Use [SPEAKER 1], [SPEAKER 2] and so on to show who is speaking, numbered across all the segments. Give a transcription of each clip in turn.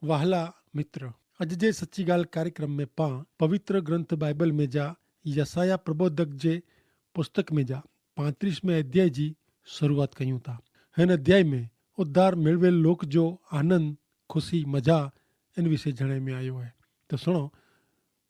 [SPEAKER 1] वाहला मित्र, अज जे सच्ची गाल कार्यक्रम में पा पवित्र ग्रंथ बाइबल में जा यसाया प्रबोधक जे पुस्तक में जा 35 अध्याय जी शुरुआत कयूं था। हिन अध्याय में उद्धार मेळवेल लोक जो आनंद खुशी मजा इन विषय जणे में आयो है। तो सुनो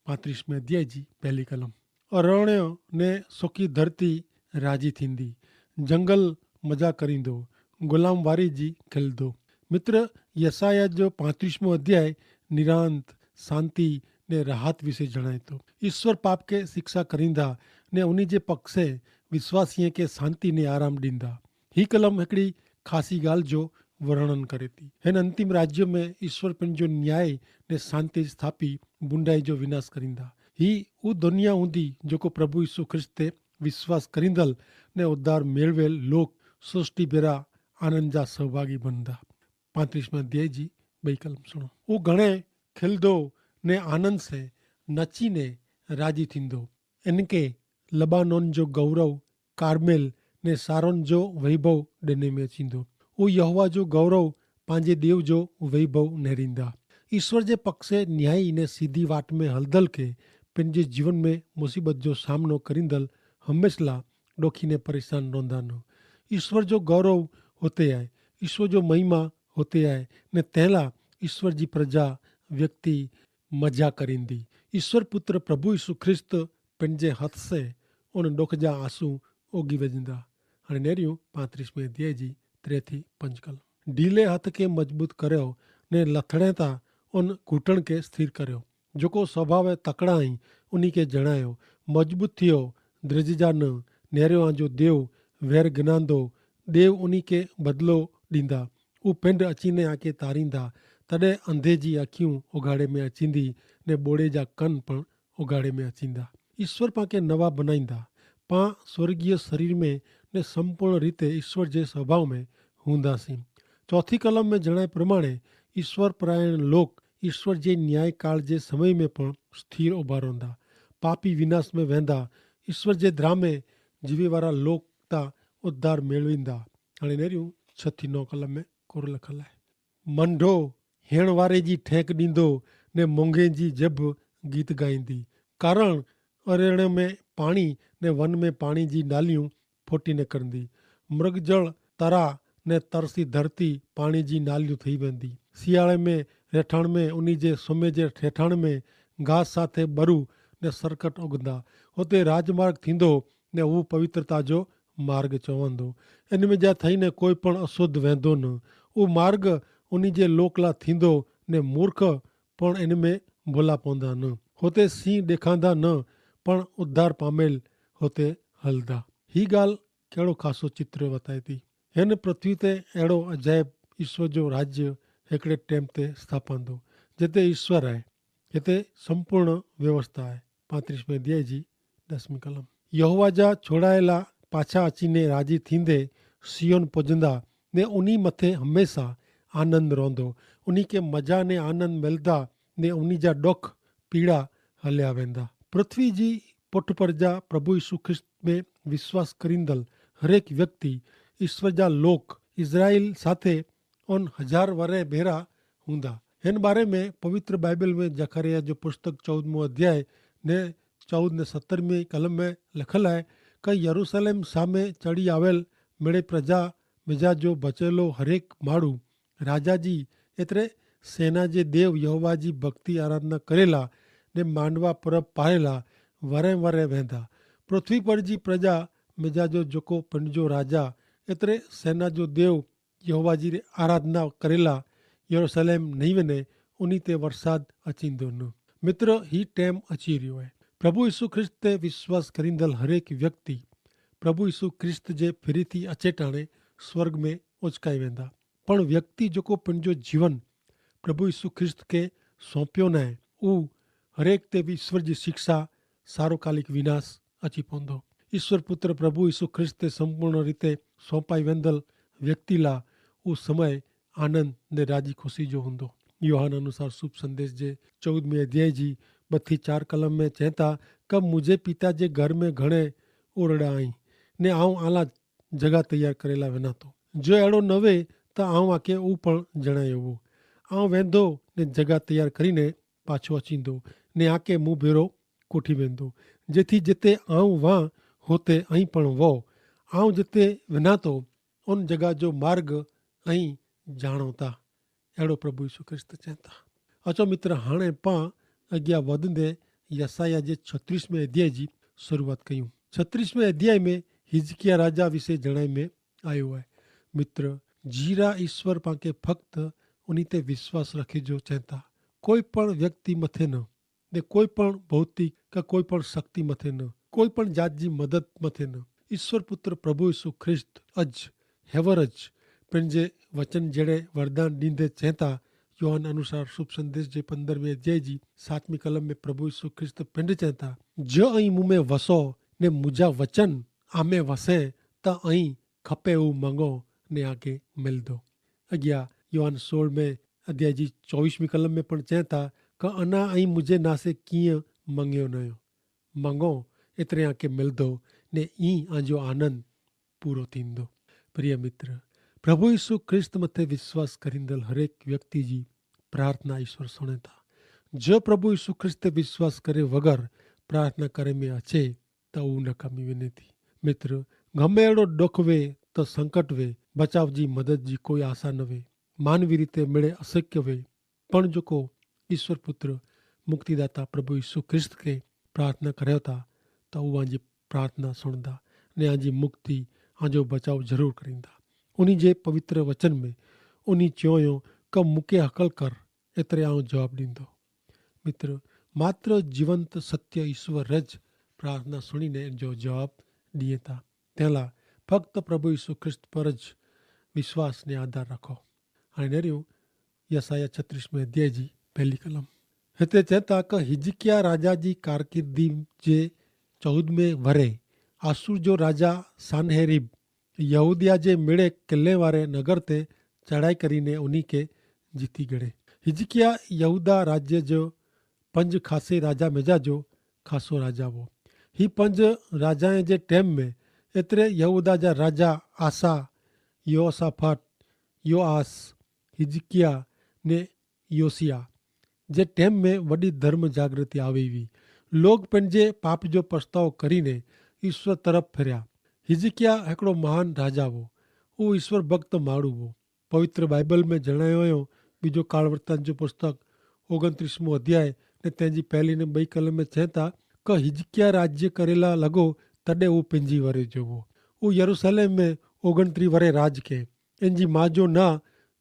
[SPEAKER 1] 35 अध्याय जी पहली कलम। अरण्य ने सुकी धरती राजी थींदी, जंगल मजा करींदो, गुलाम वारी जी खिलदो। मित्र, यसाया जो 35मो अध्याय निरांत शांति ने राहत विषय जणाए थो। ईश्वर पाप के शिक्षा करींदा ने उन्हीं जे पक्ष से विश्वासीय के शांति ने आराम ॾींदा। ही कलम हिकिड़ी ख़ासी ॻाल्हि जो वर्णन करे थी। हिन अंतिम राज्य में ईश्वर पंहिंजो न्याय ने शांति स्थापी बुंडाई जो विनाश करींदा। ही उहा दुनिया हूंदी जेको प्रभु यीशु ख्रिस्त ते विश्वास करींदल ने उद्धार मेळवेल लोक सृष्टि बेरा आनंद जा सहभागी बनदा। 35 अध्याय जी ॿई कलम सुनो। वो घणे खिलदो ने आनंद से नचीने राजी थींदो। इनके लबानोन जो गौरव, कार्मेल ने सारोन जो वैभव ॾिने में अचींदो। वो यहोवा जो गौरव पंहिंजे देव जो वैभव नेरींदा। ईश्वर जे पक्ष से न्यायी ने सीधी वाट में हलदल के पंहिंजे जीवन में मुसीबत जो सामनो करींदल हमेशा ॾोखी ने परेशान रहंदा न। ईश्वर जो गौरव होते आहे, ईश्वर जो महिमा होते आहे ने तैला ईश्वर जी प्रजा व्यक्ति मजा करींदी। ईश्वर पुत्र प्रभु यीशु ख्रिस्त पंहिंजे हथ से उन ॾुख जा आंसू ओगी वजंदा। हाणे नेरियूं 35 अध्याय जी 3 थी 5 कलम। ढीले हथ के मजबूत करियो ने लथड़े ता उन घुटण के स्थिर करियो। जेको स्वभाव तकड़ा आई उन्हीं के जणायो। मजबूत थियो, द्रजजा न, नेरियो जो देव वेर गिनांदो, देव उन्हीं के बदलो ॾींदा। उ पिंड अचीने आके तारींदा, तॾहिं अंधे जी अखियूं उघाड़े में अचींदी ने ॿोड़े जा कन पण उघाड़े में अचींदा। ईश्वर पाके नवा बनाईंदा। पां स्वर्गीय शरीर में ने संपूर्ण रीते ईश्वर जे स्वभाव में हूंदासीं। चौथी कलम में जणाए प्रमाणे ईश्वर परायण लोक ईश्वर जे न्याय काल जे समय में पण स्थिर उभा रहंदा। पापी विनाश में वेंदा। ईश्वर जे द्रामे जीवे वारा लोक ता उद्धार मेळवींदा। हाणे नेरियूं 6 थी 9 कलम में कोर लिखल आहे। मंडो हेण वारे जी ठेक ॾींदो ने मोंगे जी जब गीत गाईंदी। कारण अरेण में पाणी ने वन में पाणी जी नालियूं फोटी निकिरंदी। मृग जल तरा ने तरसी धरती पाणी जी नालियूं थी वेंदी। सियारे में रेठाण में उन्हीं जे सुम्हे जे ठेठाण में घास साथे बरू ने सरकट उगंदा। हुते राजमार्ग थींदो ने हू पवित्रता जो मार्ग चवंदो। इन में जा थई ने कोई पण अशुद्ध वेंदो न। उहो मार्ग उन्हीं जे लोकला थींदो ने मूर्ख पण इन में भुला पवंदा न। हुते सीं ॾेखांदा न पण उद्धार पामेल हुते हलंदा। ही ॻाल्हि कहिड़ो ख़ासो चित्र वताए थी। हिन पृथ्वी ते अहिड़ो अजायब ईश्वर जो राज्य हिकिड़े टाइम ते स्थापंदो जिते ईश्वर आहे। हिते संपूर्ण व्यवस्था आहे। 35 अध्याय जी 10वीं कलम। यहोवा जा छोड़ायला पाछा अचीने राजी थींदे सियोन पुजंदा ने उन्हीं मथे हमेशा आनंद रहंदो। उन्हीं के मजा ने आनंद मिलंदा ने उन्हीं जा ॾुख पीड़ा हलिया वेंदा। पृथ्वी जी पुठ पर जा प्रभु यीशु ख्रिस्त में विश्वास करींदल हरेक व्यक्ति ईश्वर जा लोक इज़राइल साथे उन 1000 वरे भेरा हूंदा। हिन बारे में पवित्र बाइबल में जकरिया जो पुस्तक 14मो अध्याय ने 14 ने 17वीं कलम में लिखल आहे कि यरूशलेम सामे चढ़ी आवेल मिड़े प्रजा मिजा जो बचेलो हरेक माण्हू राजा जी एतिरे सेना जे देव यहोवा जी भक्ति आराधना करेला ने मांडवा परब पारेला वरे वरे वेंदा। पृथ्वी पर जी प्रजा मिजा जो जेको पंहिंजो राजा एतिरे सेना जो देव यहोवा जी आराधना करेला यरूशलेम नहीं वञे, उन्हीं ते वरसाद अचींदो न। मित्र, ही टाइम अची रहियो आहे। प्रभु यीशु ख्रिस्त ते विश्वास करींदल हरेक व्यक्ति प्रभु यीशु ख्रिस्त जे फिरी थी अचे टाणे स्वर्ग में उचकाई वेंदा। पण व्यक्ति जेको पंहिंजो जीवन प्रभु यीशु ख्रिस्त खे सौंपियो न आहे, उहो हरेक ते बि ईश्वर जी शिक्षा सारोकालिक विनाश अची पवंदो। ईश्वर पुत्र प्रभु यीशु ख्रिस्त ते संपूर्ण रीते सौंपाई वेंदल व्यक्ति ला उहो समय आनंद ने राजी खुशी जो हूंदो। यूहन अनुसार शुभ संदेश जे 14वें अध्याय जी 2 થી 4 कलम में चवंदा कब मुझे पिता जे घर में घणे ओरड़ा आई ने आऊं आला जगह तैयार करेला वञा थो। जो अहिड़ो न वे त आऊं आके उहो पण जणायो हो। आउं वेंदो ने जॻह तयारु કરીને पाछो अचींदो ने आके मूं भेरो कोठी वेंदो, जेथी जिते आउं वां होते ऐं पण वो। आउं जिते वञा थो उन जॻह जो मार्ग ऐं ॼाणो था। अहिड़ो प्रभु यीशु ख्रिस्त चवनि था। अचो मित्र, हाणे पां अॻियां वधंदे यसाया जे 36वें अध्याय जी शुरूआत कयूं। 36वें अध्याय में हिजकिया राजा विषय जणाई में आयो आहे। मित्र, जीरा ईश्वर पांखे फक्त उन्ही ते विश्वास रखे जो चवनि था। कोई पण व्यक्ति मथे न, ने कोई पण भौतिक का कोई पण शक्ति मथे न, कोई पण जात जी मदद मथे न। ईश्वर पुत्र प्रभु यीशु ख्रिस्त अज हेवर अज पंहिंजे वचन जहिड़े वरदान ॾींदे चवनि था। योहान अनुसार शुभ संदेश जे 15वें अध्याय जी 7वीं कलम में प्रभु यीशु ख्रिस्त पिंड चवनि था, जो ऐं मूं में वसो ने मुंहिंजा वचन आमे वसे त ऐं खपे हू मंगो ने आगे मिलंदो। अॻियां योहान 16वें अध्याय जी 24वीं कलम में पण चवनि था क अना ऐं मुंहिंजे नासे कीअं मंगियो न हुयो, मंगो एतिरे आके मिलंदो ने ई आंजो आनंद पूरो थींदो। प्रिय मित्र, प्रभु यीशु ख्रिस्त मथे विश्वास करींदड़ हरेक व्यक्ति जी प्रार्थना ईश्वर सुणे था। जो प्रभु यीशु ख्रिस्त ते विश्वास करे वगैर प्रार्थना करे में अचे त उहो नकामी वञे थी। मित्र, गमे अहिड़ो ॾुख वे त संकट वे, बचाव जी मदद जी कोई आशा न वे, मानवी रीते मिड़े अशक्य वे, पण जेको ईश्वर पुत्र मुक्तिदाता प्रभु यीशु ख्रिस्त के प्रार्थना करियो था त उहा जी प्रार्थना सुणंदा ने आजी मुक्ति आजो बचाव ज़रूरु करींदा। उन्ही जे पवित्र वचन में उन्ही चयो क मूंखे हकल कर, एतिरे आउं जवाबु ॾींदो। मित्र, मात्र जीवंत सत्य ईश्वर रज प्रार्थना सुणीने जो जवाबु ॾिए था। तंहिं लाइ फक्त प्रभु यीशु ख्रिस्त पर ज विश्वास ने आधार रखो। हाणे नेरियूं यसाया 36वें अध्याय जी पहली कलम। हिते चए था क हिजकिया राजा जी कारकिर्दी जे 14वें वरे आसूर जो राजा सानहेरिब यहूदिया जे मिड़े किले वारे नगर ते चढ़ाई करीने उन्ही के जीती गड़े। हिजकिया यहूदा राज्य जो 5 खासे राजा मेजा जो खासो राजा हो। ही 5 राजाएं जे टाइम में एतिरे यहूदा जा राजा आसा, योसाफाट, योआस, हिजकिया ने योसिया जे टाइम में वॾी धर्म जागृति आई हुई। लोग पंहिंजे पाप जो पछतावो करीने ईश्वर तरफ़ फिरिया। हिजकिया हिकिड़ो महान राजा हो। उहो ईश्वर भक्त माण्हू हो। पवित्र बाइबल में जणायो हुयो, ॿिजो काल वृतांत जो पुस्तक 29वां अध्याय ने तंहिंजी पहली ने 2 कलम में चए था क हिजकिया राज्य करेला लॻो तॾहिं उहो 5 वरे जो हो। उहो यरूशलेम में 29 वरे राज के। इन जी माउ जो नां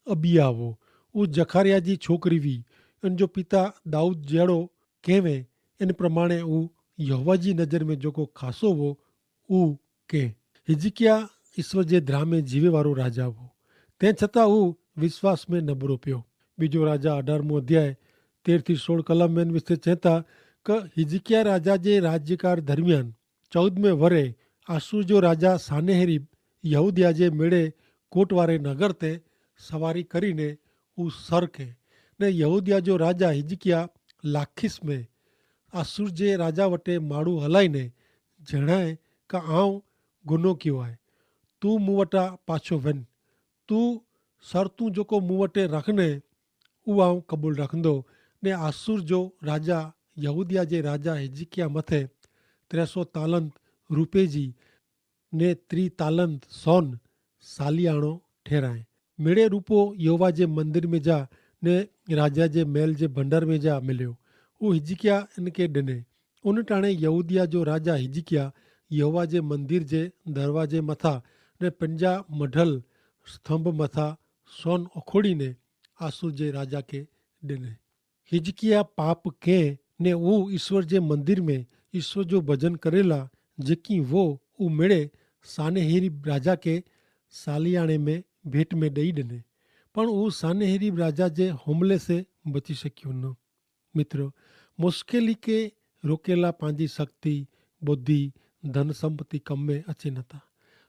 [SPEAKER 1] अबिया हो। उहो जखारिया जी छोकिरी हुई। इन जो पिता दाऊद जहिड़ो कंहिं इन प्रमाणे उहो यहोवा जी नज़र में जेको खासो हो उहो कंहिं। हिजकिया ईश्वर जे द्राह में जीवे वारो राजा हो। तंहिं छतां उहो विश्वास में न बुरो पियो। ॿिजो राजा 18वां अध्याय 13-16 कलम में विच चए था क हिजकिया राजा जे राज्यकार दरमियान 14वें वरे आसूर जो राजा सानेहरीब यहूदिया जे मेड़े कोट वारे नगर ते सवारी करीने उहो सर के ने यहूदिया जो राजा हिजकिया लाखिस में आसूर जे राजा वटे माण्हू हलाईने जणाए क आउं गुनो कयो आहे, तूं मूं वटां पाछो वञ, तूं शर्तूं जेको मूं वटि रखने उहो आउं क़बूल रखंदो। ने आसूर जो राजा यहूदिया जे राजा हिजकिया मथे 300 तालंत रुपए जी ने 3 तालंत सोन सालियाणो ठहिराए। मिड़े रूपो यहोवा जे मंदिर में जा ने राजा जे महल जे भंडार में जा मिलियो। उहो हिजकिया इनके ॾिने। उन टाणे यहूदिया जो राजा हिजकिया यहोवा जे मंदिर जे दरवाजे मथां ने 50 मढल स्तंभ मथां सोन उखोड़ीने आसूर जे राजा के ॾिने। हिजकिया पाप कंहिं ने उहो ईश्वर जे मंदिर में ईश्वर जो भजन करेला जेकी वो उ मिड़े सानेहरीब राजा के सालियाणे में भेंट में ॾेई ॾिने, पण उहो सानेहरीब राजा जे हमले से बची सकियो न। मित्र, मुश्किल के रोकेला पंहिंजी शक्ति, बुद्धि, धन संपत्ति कम में अचे नथा।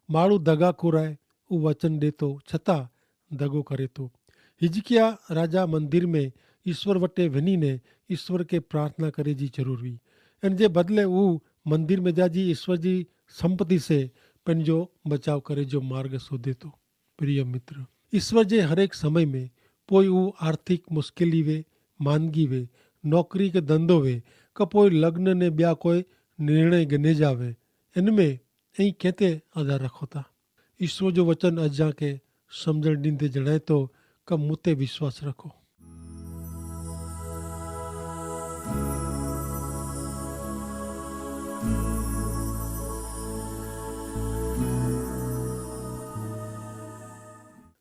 [SPEAKER 1] माण्हू दगाखोर आहे, उहो वचन ॾे थो छतां दगो करे थो। हिजकिया राजा मंदिर में ईश्वर वटे वञी ने ईश्वर के प्रार्थना करे जी ज़रूर हुई। इन जे बदिले उहो मंदिर में जाजी ईश्वर जी संपत्ति से पंहिंजो बचाव करे जो मार्ग सोधे थो। प्रिय मित्र, ईश्वर जे हर एक समय में पोइ उहो आर्थिक मुश्किली वे, मानगी वे, नौकरी के धंधो वे, का पोइ लग्न ने ॿिया कोई निर्णय गिनेजा वे, इन में ऐं कंहिं आधार रखो था। ईश्वर जो वचन अॼु के सम्झण ॾींदे जणाए थो का मूं ते विश्वास रखो।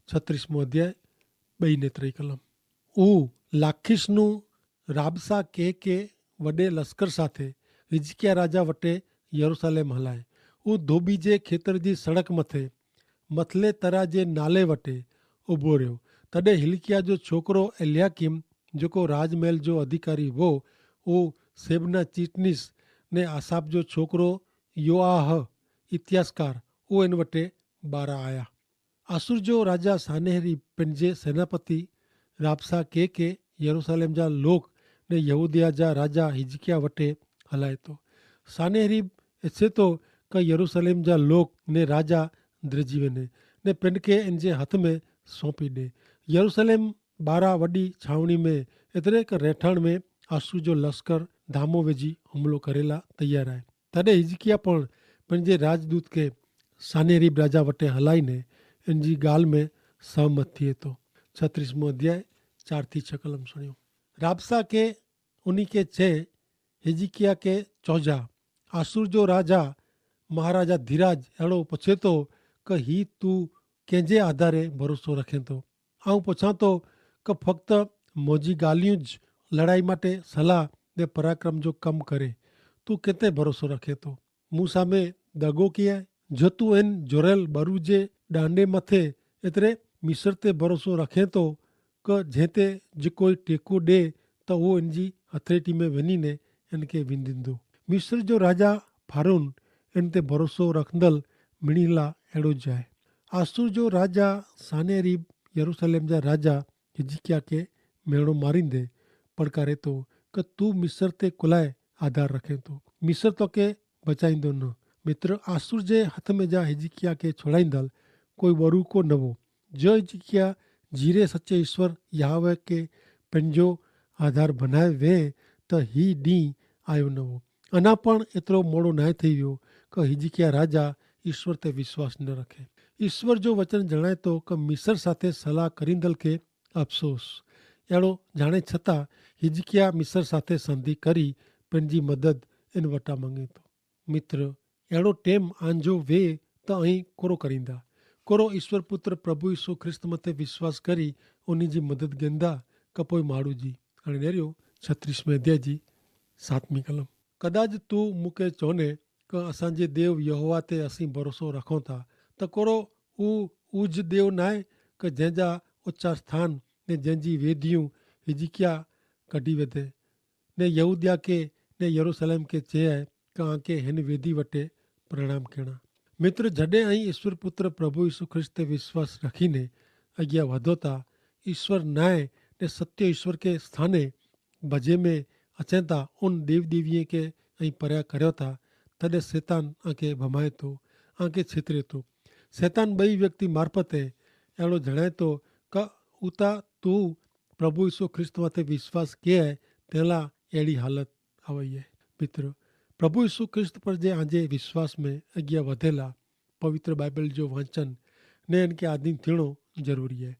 [SPEAKER 1] છત્રીસમો અધ્યાય 2 ને 3 કલમ। લાખીશનું રાબસા કે વડે લશ્કર સાથે હિજકિયા રાજા વટે યરુશલેમ હલાય। ધોબી જે ખેતરજી સડક મથલે તરા જે નાલે વટે ઊભો રહ્યો। તॾहिं हिलकिया जो छोकिरो एलियाकिम जेको राजमहल जो अधिकारी हो, उहो सेबना चीटनीस ने आसाब जो छोकिरो योआह इतिहासकार उहो इन वटि ॿारहं आया। आसुर जो राजा सानेहरी पंहिंजे सेनापति राबसा के यरूशलेम जा लोक ने यहूदिया जा राजा हिजकिया वटि हलाए थो। सानेहरी इच्छे थो का यरूशलेम जा लोक ने राजा द्रिजी वञे ने पिन खे इन जे हथ में सौंपी ॾे। यरूशलेम 12 वॾी छावनी में एतिरे हिकु रहठाण में आसू जो लश्कर धामो विझी हमलो करे ला तैयार आहे। तॾहिं हिजकिया पण पंहिंजे राजदूत खे सानेहरीब राजा वटि हलाईने इन जी ॻाल्हि में सहमत थिए थो। 36मो अध्याय 4 થી 6 कलम सुणियो। राबसा के उन्ही के चए हिजकिया के चौजा, आसुर जो राजा महाराजा धीराज अहिड़ो पुछे थो कि ही तूं कंहिंजे आधारे भरोसो रखे थो। आऊं पुछां थो कि फ़क़्ति मुंहिंजी ॻाल्हियूं ज लड़ाई माटे सलाह ने पराक्रम जो कमु करे, तूं किथे भरोसो रखे थो? मूं सामे दगो किया आहे? जो तूं इन जुड़ियल बरू जे डांडे मथे एतिरे मिस्र ते भरोसो रखे थो कि जंहिं ते जे कोई टेको ॾे त उहो इन जी हथेटी में वञी ने इन खे विंदींदो। मिस्र जो राजा फारून इन ते भरोसो रखंदल मिणीला अहिड़ो ज आहे। आसूर जो राजा सानेरीब यरूशलेम जा राजा हिजकिया खे मेणो मारींदे पड़कारे थो कि तूं मिस्र ते कुलाए आधार रखे थो, मिस्र तोखे बचाईंदो न। मित्र, आसूर जे हथ में जा हिजकिया खे छुड़ाईंदल कोई वरू को न हो। जो हिजकिया जीरे सचे ईश्वर याहवे के पंहिंजो आधार बनाए वेह त ही ॾींहुं आयो न हो। अञा पण एतिरो मोड़ो नाहे थी वियो कि हिजकिया राजा ईश्वर ते विश्वास न रखे। ईश्वर जो वचन जणाए थो कि मिस्र साथे सलाह करींदल खे अफ़सोस। अहिड़ो जाणे छतां हिजकिया मिस्र साथे संधि करी पंहिंजी मदद इन वटां मङे थो। मित्र, अहिड़ो टेम आंजो वे त ऐं कोरो करींदा। कोरो ईश्वर पुत्र प्रभु यीशु ख्रिस्त मथे विश्वास करी उन जी मदद गिंदा कि पोइ माण्हू जी। हाणे नेरियो 36वें अध्याय जी 7वीं कलम। कदाच तूं मूंखे चवंदे कि असांजे देव यहोवा ते असीं भरोसो रखूं था त कोरो उज देव न आहे कि जंहिंजा ऊचा स्थान ने जंहिंजी वेदियूं हिजकिया कढी वधे ने यहूदिया के ने यरूशलेम के चए कि आके हिन वेदी वटि प्रणाम करणा। मित्र, जॾहिं ऐं ईश्वर पुत्र प्रभु यीशु ख्रिस्त ते विश्वास रखीने अॻियां वधो था, ईश्वर न्याय ने सत्य ईश्वर के स्थाने भजे में अचनि था, उन देव देवीअ खे ऐं परियां करियो था, तॾहिं शैतान आके भमाए थो, आके छितरे थो। शैतान ॿई व्यक्ति मार्फते अहिड़ो जणाए थो कि उता तूं प्रभु यीशु ख्रिस्त मथे विश्वास कयो आहे, तंहिं लाइ अहिड़ी हालत आई आहे। मित्र, प्रभु यीशु ख्रिस्त पर जे आंजे विश्वास में अॻियां वधेला पवित्र बाइबल जो वाचन ने इनके आधीन थियणो ज़रूरी आहे।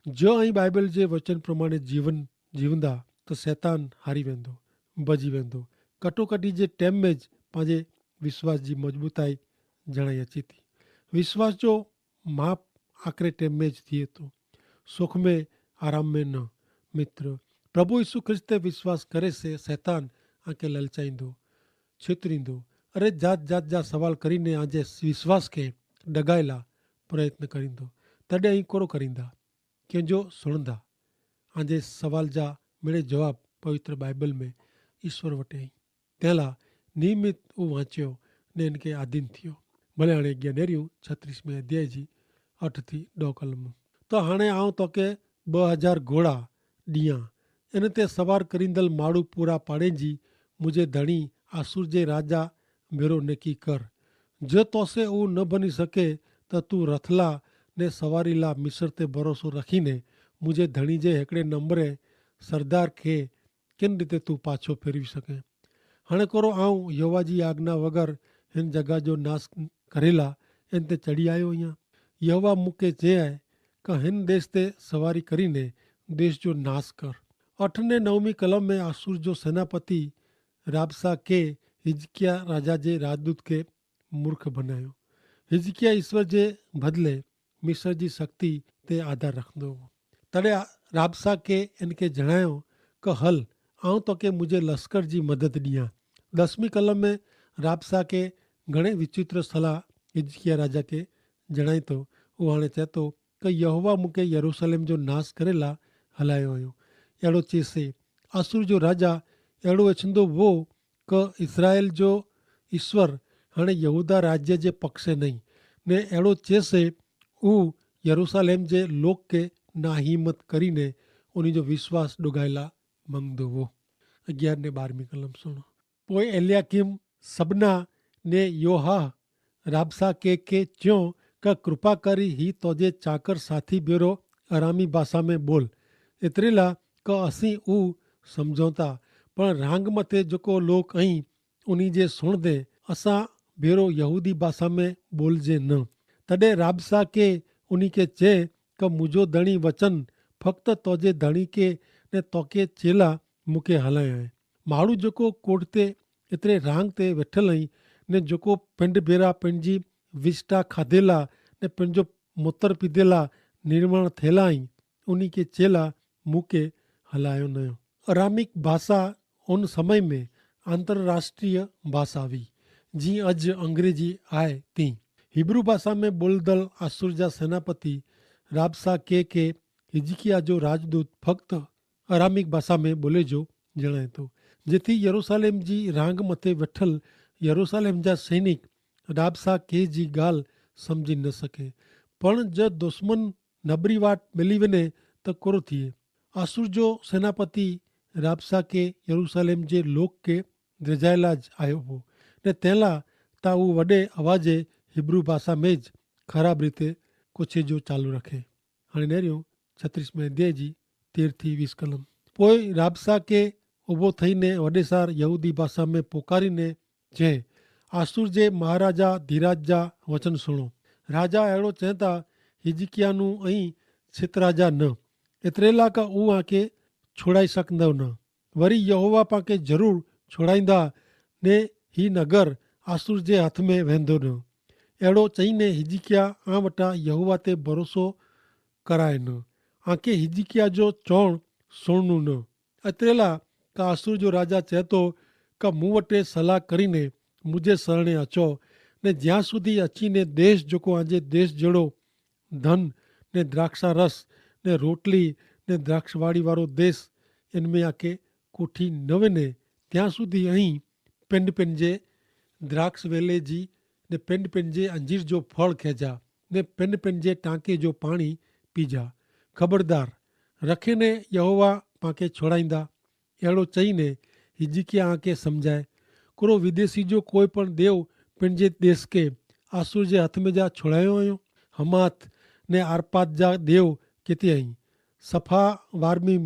[SPEAKER 1] जो ऐं बाइबल जे वचन प्रमाणे जीवन जीवंदा त शैतान हारी वेंदो, भॼी वेंदो। कटोकटी जे टाइम में ज पंहिंजे विश्वास जी मज़बूताई जणाई अचे थी। विश्वास जो माप आख़िरी टाइम में ज थिए थो, सुख में आराम में न। मित्र, प्रभु यीशु ख्रिस्त ते विश्वास करे से शैतान आके ललचाईंदो, छितरींदो, अरे जात जात जा सवाल करीने आजे विश्वास खे डगाइला प्रयत्न करींदो। तॾहिं ई कोरो करींदा, कंहिंजो सुणंदा। आजे सवाल जा मिड़े जवाब पवित्र बाइबल में ईश्वर वटि आई। तंहिं लाइ नियमित उहो वाचियो ने इनके आधीन थियो। भले हाणे अॻियां नेरियूं 36वें अध्याय जी 8 થી 10 कलम। त हाणे आउं तोखे 2000 घोड़ा ॾियां, इन ते सवार करींदल माण्हू पूरा पाड़े जी मुंहिंजे धणी आसूर जे राजा भेरो नेकी कर। जो तोसे उहो न बनी सके त तूं रथला ने सवारी ला मिस्र ते भरोसो रखीने मुझे धणी जे हिकिड़े नंबरे सरदार खे किन रीते तूं पाछो फेरवी सघे। हाणे कोरो आऊं यहोवा जी आज्ञा वग़ैरह हिन जॻह जो नाश करेला इन ते चढ़ी आयो आहियां। यहोवा मूंखे चए आहे कि हिन देश ते सवारी करीने देश जो नाश कर। 8 ने 9वीं कलम में आसूर जो सेनापति राबसा के हिजकिया राजा जे राजदूत खे मूर्ख बनायो। हिजकिया ईश्वर जे बदिले मिस्र जी शक्ति ते आधार रखंदो हो। तॾहिं राबसा के इनके जणायो कि हल आऊं तोखे मुंहिंजे लश्कर जी मदद ॾियां। 10वीं कलम में राबसा के घणे विचित्र सलाह हिजकिया राजा खे जणाई थो। उहो हाणे चए थो कि यहोवा मूंखे यरूशलेम जो नाश करे ला हलायो हुयो। अहिड़ो चएसि आसूर जो राजा अहिड़ो वेछंदो हो कि इसराइल जो ईश्वर हाणे यहूदा राज्य जे पक्ष नहीं ने अहिड़ो चएसि हू यरूशलेम जे लोक खे नाहिमत करीने उन जो विश्वास डुगाइला मंगदो हो। 11 ने 12वीं कलम सुनो। पोइ एलियाकीम सबना ने योहा राबसा के चयो कि कृपा करी ही तोजे चाकर साथी भेरो आरामी भाषा में बोल। एतिरे ला कि असीं ऊ सम्झूं था पर रांग मथे जेको लोक आहीं उन जे सुणदे असां भेरो यहूदी भाषा में बोलजे न। तॾहिं राबसा के उन खे चए कि मुंहिंजो धणी वचन फक्त तोजे धणी के ने तोखे चेला मूंखे हलाया आहे। माण्हू जेको कोट ते एतिरे रांग ते वेठल आई ने जेको पिंड भेरा पंहिंजी विष्टा खाधेला ने पंहिंजो मूत्र पीधेला निर्मण थियला आई उन खे चेला मूंखे हलायो न। अरामिक भाषा उन समय में अंतरराष्ट्रीय भाषा हुई जी अॼु अंग्रेजी आहे तीं। हिब्रू भाषा में बोलदल आसूर जा सेनापति राबसा के हिजकिया जो राजदूत फक्त अरामिक भाषा में बोले जो जणाए थो जेथी यरूशलेम जी रांग मथे वेठल यरूशलेम जा सैनिक राबसा के जी ॻाल्हि सम्झी न सके। पण ज दुश्मन नबरी वाट मिली वञे त कोरो थिए। आसूर जो सेनापति राबसा के यरूशलेम जे लोक खे द्रिजाइलाज आयो हो ने तंहिंला ता हू वॾे आवाज़े हिब्रू भाषा में ज ख़राब रीते कुछ जो चालू रखे। हाणे नेरियो 36 अध्याय जी 13-20 कलम। पोइ राबसा के उभो थईने वॾे सार यहूदी भाषा में पोकारीने चए आसूर जे महाराजा धीराज जा वचन सुणो। राजा अहिड़ो चए था हिजकिया नू ऐं छितराजा न एतिरे ला का ऊ आके छुड़ाई सघंदव न। वरी यहोवा पाके ज़रूर छुड़ाईंदा ने ही नगर आसूर जे हथ में वेंदो न। अहिड़ो चईने हिजकिया आ वटा यहोवा ते भरोसो कराए न। आके हिजकिया जो चवणु सुणनु न। एतिरे ला का आसूर जो राजा चए थो कि मूं वटि सलाह करीने मुंहिंजे शरणे अचो ने ज्यां सुधी अची ने देश जेको आजे देश जहिड़ो धन ने द्राक्षा रस ने रोटली ने द्राक्षवाड़ी वारो देश इनमें आके कोठी न वञे ત્યાં સુધી અહીં पिंड पंहिंजे द्राक्ष वेले जी ने पिंड पंहिंजे अंजीर जो फल खेजा ने पिंड पंहिंजे टांके जो पाणी पीजा। ख़बरदार रखे ने यहोवा पाके छोड़ाईंदा। अहिड़ो चईने हिजकिया आके सम्झाए कुरो विदेशी जो कोई पण देव पंहिंजे देश के आसूर जे हथ में जा छोड़ायो आहियो। हमात ने आरपात जा देव किथे आई सफ़ा वारमीम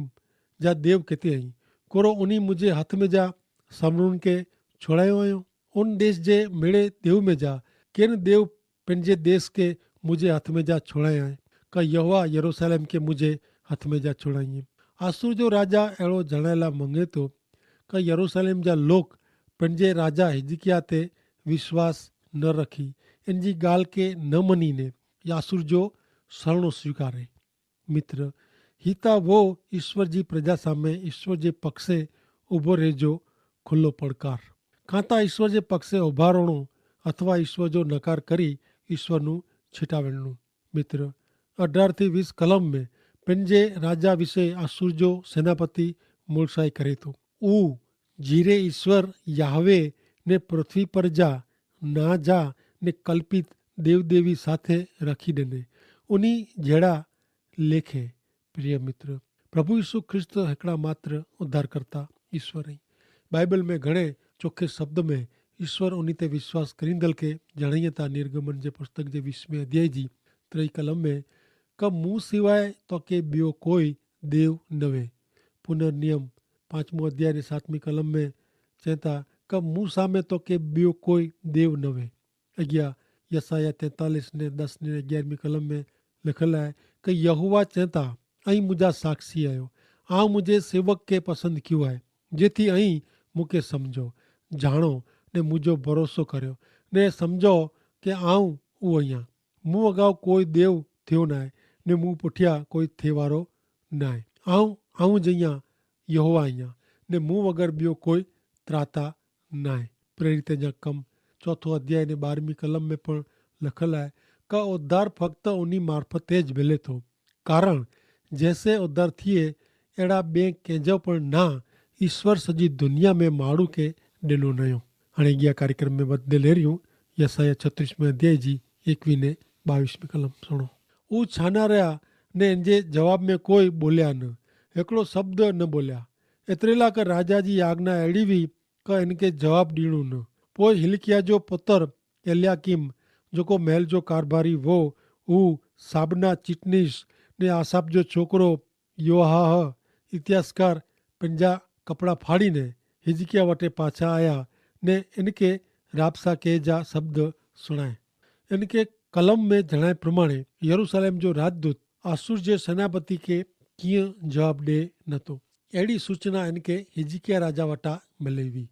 [SPEAKER 1] जा देव किथे आई कोरो उन्हीं मुझे हथ में जा समरून के छोड़ायो आहियो। उन देश जे मेड़े देव में जा किन देव पंहिंजे देश के मुझे हथ में जा छोड़ाया है का यहोवा यरूशलेम के मुझे हथ में जा छोड़ाई। आसूर जो राजा अहिड़ो जणाइला मंगे थो कि यरूशलेम जा लोग पंहिंजे राजा हिजकिया ते विश्वास न रखी इन जी ॻाल्हि के न मञीने आसूर जो शरणो स्वीकारे। मित्र हीता वो ईश्वर जी प्रजा सामे ईश्वर जे पक्षे उभो रहिजो खुलो પડકાર। કાં તો ઈશ્વર જે પક્ષે ઉભા રહેણું અથવા ઈશ્વર જો નકાર કરી ઈશ્વરનું છીટાવણું। મિત્ર 18-20 કલમ में पंहिंजे राजा विषय आसूर जो सेनापति मूलशाही करे थो। ऊ जीरे ईश्वर याहवे ने पृथ्वी पर जा ना जा ने कल्पित देव देवी साथे रखी ॾिने उनी जहिड़ा लेखे। प्रिय मित्र प्रभु यीशु ख्रिस्त हिकिड़ा मात्र उद्धारकर्ता ईश्वर आई। बाइबल में घणे चोखे शब्द में ईश्वर उन ते विश्वास करींदल के जणाईअ था। निर्गमन जे पुस्तक जे 20वें अध्याय जी 3 कलम में કે मूं सिवाय तो के ॿियो कोई देव नवे। पुनर्नियम 5 अध्याय ने 7 कलम में चेता कि मूं सामे तो के ॿियो कोई देव नवे। अॻियां यसाया 43 ने 10 ने 11 कलम में लिखल है कि यहोवा चेता ऐं मुंहिंजा साक्षी आहियो, आउं मुंहिंजे सेवक खे पसंदि कयो आहे, जेथी ऐं मूंखे सम्झो जाणो ने मुंहिंजो भरोसो करियो ने सम्झो कि आउं उहो ई आहियां। मूं अगाऊ कोई देव थियो न आहे ने मूं पुठियां कोई थिए वारो न आहे। आउं जइयां यहोवा आहियां ने मूं वग़ैरह ॿियो कोई त्राता न आहे। प्रेरित जा कम 4 अध्याय ने 12 कलम में पण लिखल आहे कि उद्धार फक्त उन्हीं मार्फते ज मिले थो, कारण जैसे उद्धार थिए अहिड़ा ॿिए कंहिंजो पण ना ईश्वर सॼी दुनिया में माण्हू खे ॾिनो नयो। हाणे अॻियां कार्यक्रम में वधंदे लेरियूं यसाया 36 अध्याय जी 21 ने 22 कलम सुणो। हू छाना रहिया ने इनजे जवाब में कोई बोलिया न, हिकिड़ो शब्द न बोलिया। एतिरे लाइ कि राजा जी आज्ञा अहिड़ी हुई कि इनखे जवाब ॾियणो न। पोइ हिलकिया जो पुत्र एलियाकीम जेको महल जो कारभारी हो, हू साबना चिटनीस ने आसाब जो छोकिरो योहाह इतिहासकार पंहिंजा कपिड़ा फाड़ीने हिजकिया वटि पाछा आया ने इनके राबसाके जा शब्द सुणाए। इनके कलम में जणाए प्रमाणे यरूशलेम जो राजदूत आसुर जे सेनापति के कीअं जवाब ॾे नथो। अहिड़ी सूचना इनके हिजकिया राजा वटा मिली हुई।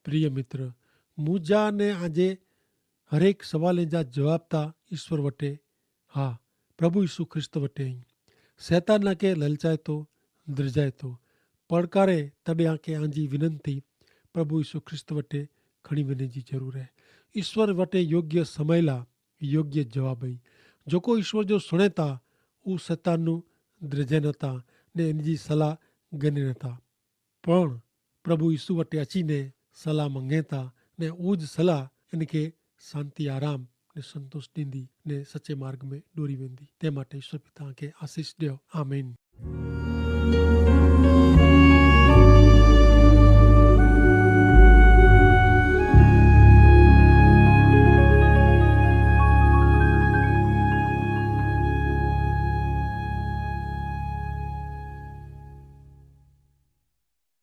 [SPEAKER 1] प्रिय मित्र, मुंहिंजा ने आजे हरेक सवाल जा जवाब था ईश्वर वटे, हा प्रभु यीशु ख्रिस्त वटे आहिनि। शैतान के ललचाए थो, द्रिजाए थो, पड़कारे तॾहिं आके आंजी विनंती प्रभु यीशु ख्रिस्त वटे खणी वञण जी ज़रूरत है। ईश्वर वटे योग्य समय ला योग्य जवाब आई। जेको ईश्वर जो सुणे था उहो शैतान द्रिजे नथा ने इन जी सलाह गने नथा, पण प्रभु यीशु वटे अची ने सलाह मंगे था ने उहो ज सलाह इनके शांति आराम ने संतोष ॾींदी ने सचे मार्ग में डोरी वेंदी। तंहिं माटे ईश्वर पिता खे आशीष ॾियो। आमीन।